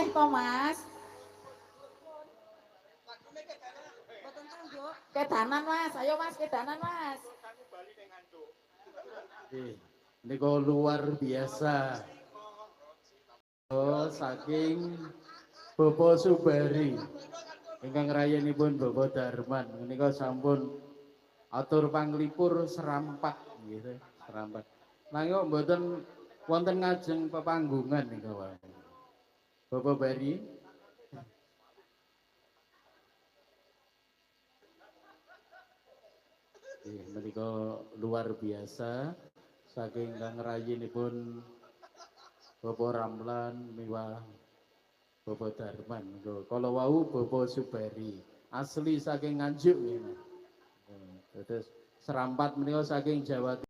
to Mas. Mboten tahu, Bu. Kedanan Mas, ayo Mas kedanan Mas. Ini kok luar biasa. Oh, saking Bopo Subari. Ingkang rayanipun Bopo Darman. Menika sampun atur panglipur serampat gitu, serampat. Nanging kok mboten wonten ngajeng pepanggungan nika wae. Bopo Bari. Menika luar biasa saking kang rayinipun Bopo Ramlan miwah Bopo Darman. Kalau wau Bopo Subari asli saking Nganjuk ya. Terus serampat menika saking Jawa